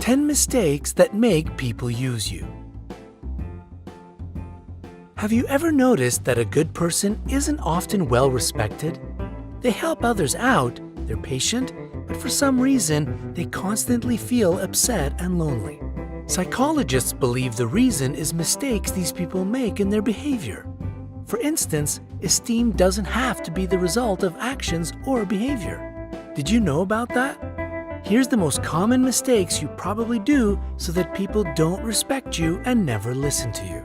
10 mistakes that make people use you. Have you ever noticed that a good person isn't often well respected? They help others out, they're patient, but for some reason, they constantly feel upset and lonely. Psychologists believe the reason is mistakes these people make in their behavior. For instance, esteem doesn't have to be the result of actions or behavior. Did you know about that? Here's the most common mistakes you probably do so that people don't respect you and never listen to you.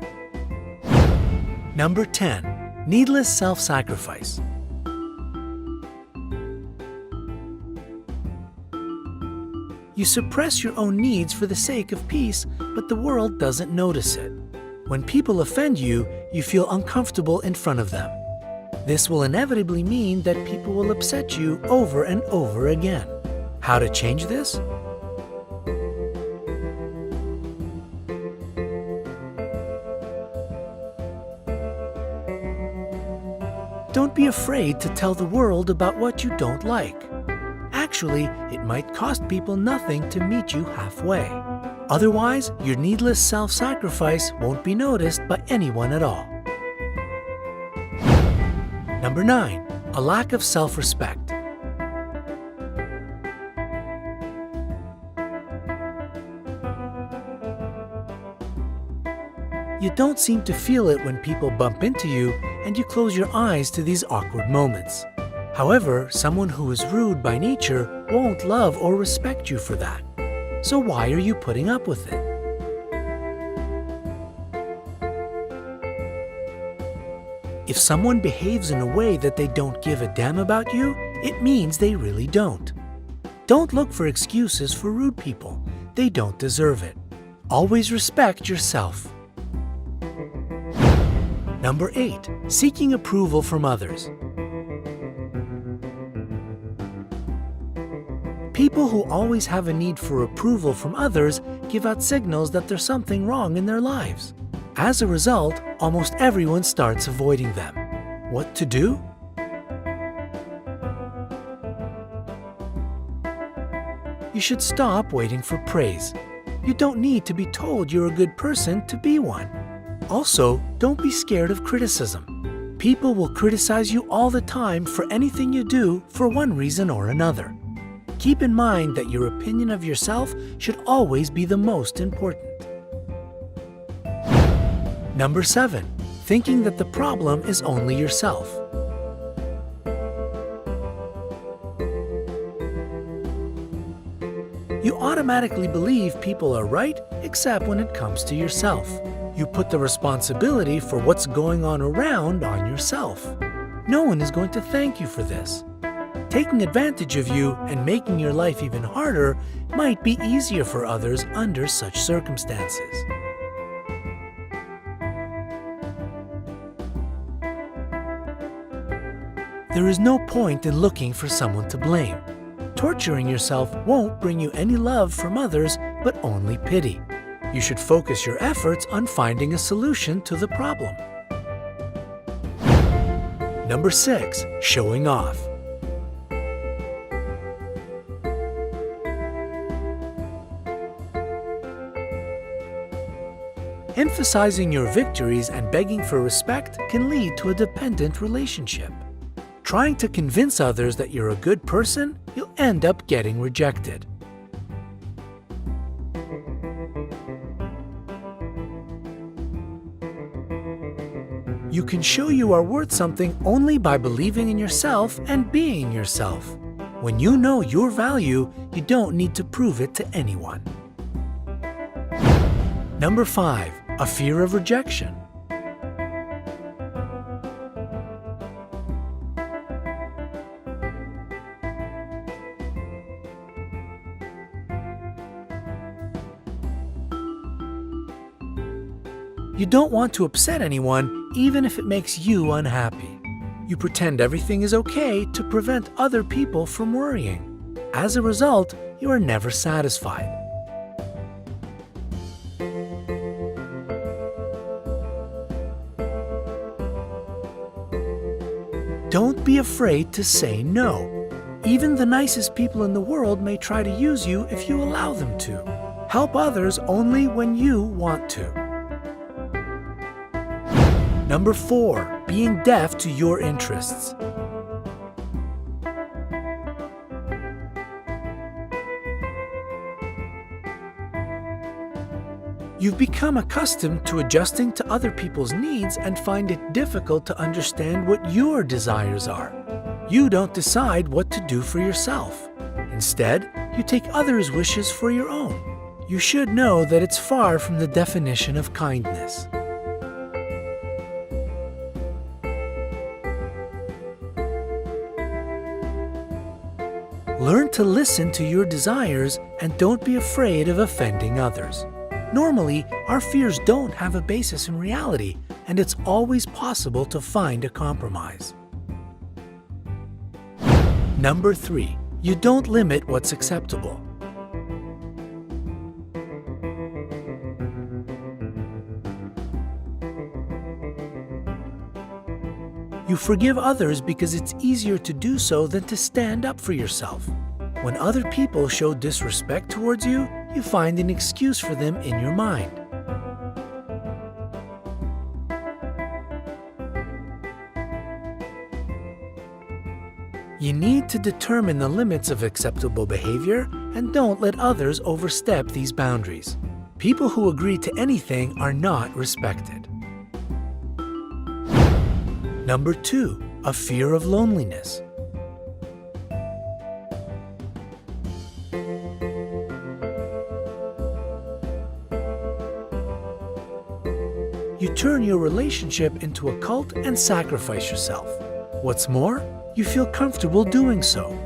Number 10. Needless self-sacrifice. You suppress your own needs for the sake of peace, but the world doesn't notice it. When people offend you, you feel uncomfortable in front of them. This will inevitably mean that people will upset you over and over again. How to change this? Don't be afraid to tell the world about what you don't like. Actually, it might cost people nothing to meet you halfway. Otherwise, your needless self-sacrifice won't be noticed by anyone at all. Number 9. A lack of self-respect. You don't seem to feel it when people bump into you, and you close your eyes to these awkward moments. However, someone who is rude by nature won't love or respect you for that. So why are you putting up with it? If someone behaves in a way that they don't give a damn about you, it means they really don't. Don't look for excuses for rude people. They don't deserve it. Always respect yourself. Number 8. Seeking approval from others. People who always have a need for approval from others give out signals that there's something wrong in their lives. As a result, almost everyone starts avoiding them. What to do? You should stop waiting for praise. You don't need to be told you're a good person to be one. Also, don't be scared of criticism. People will criticize you all the time for anything you do for one reason or another. Keep in mind that your opinion of yourself should always be the most important. Number 7. Thinking that the problem is only yourself. You automatically believe people are right except when it comes to yourself. You put the responsibility for what's going on around on yourself. No one is going to thank you for this. Taking advantage of you and making your life even harder might be easier for others under such circumstances. There is no point in looking for someone to blame. Torturing yourself won't bring you any love from others, but only pity. You should focus your efforts on finding a solution to the problem. Number 6. Showing off. Emphasizing your victories and begging for respect can lead to a dependent relationship. Trying to convince others that you're a good person, you'll end up getting rejected. You can show you are worth something only by believing in yourself and being yourself. When you know your value, you don't need to prove it to anyone. Number 5. A fear of rejection. You don't want to upset anyone, even if it makes you unhappy. You pretend everything is okay to prevent other people from worrying. As a result, you are never satisfied. Don't be afraid to say no. Even the nicest people in the world may try to use you if you allow them to. Help others only when you want to. Number 4, being deaf to your interests. You've become accustomed to adjusting to other people's needs and find it difficult to understand what your desires are. You don't decide what to do for yourself. Instead, you take others' wishes for your own. You should know that it's far from the definition of kindness. Learn to listen to your desires and don't be afraid of offending others. Normally, our fears don't have a basis in reality, and it's always possible to find a compromise. Number 3, you don't limit what's acceptable. You forgive others because it's easier to do so than to stand up for yourself. When other people show disrespect towards you, you find an excuse for them in your mind. You need to determine the limits of acceptable behavior and don't let others overstep these boundaries. People who agree to anything are not respected. Number 2, a fear of loneliness. You turn your relationship into a cult and sacrifice yourself. What's more, you feel comfortable doing so.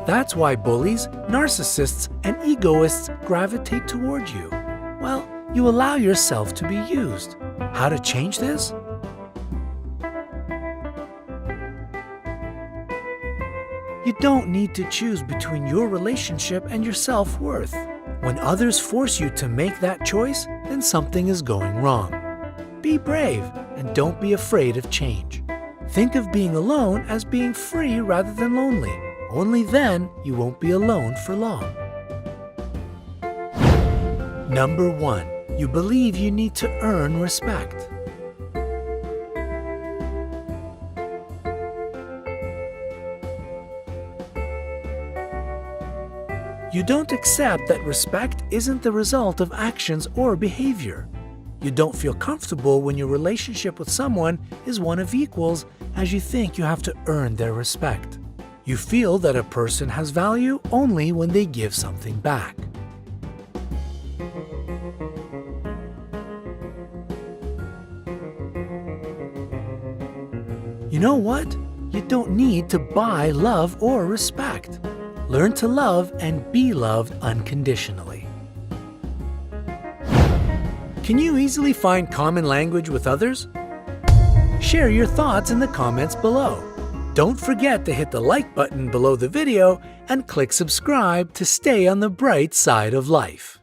That's why bullies, narcissists, and egoists gravitate toward you. Well, you allow yourself to be used. How to change this? You don't need to choose between your relationship and your self-worth. When others force you to make that choice, then something is going wrong. Be brave and don't be afraid of change. Think of being alone as being free rather than lonely. Only then you won't be alone for long. Number 1, you believe you need to earn respect. You don't accept that respect isn't the result of actions or behavior. You don't feel comfortable when your relationship with someone is one of equals, as you think you have to earn their respect. You feel that a person has value only when they give something back. You know what? You don't need to buy love or respect. Learn to love and be loved unconditionally. Can you easily find common language with others? Share your thoughts in the comments below. Don't forget to hit the like button below the video and click subscribe to stay on the bright side of life.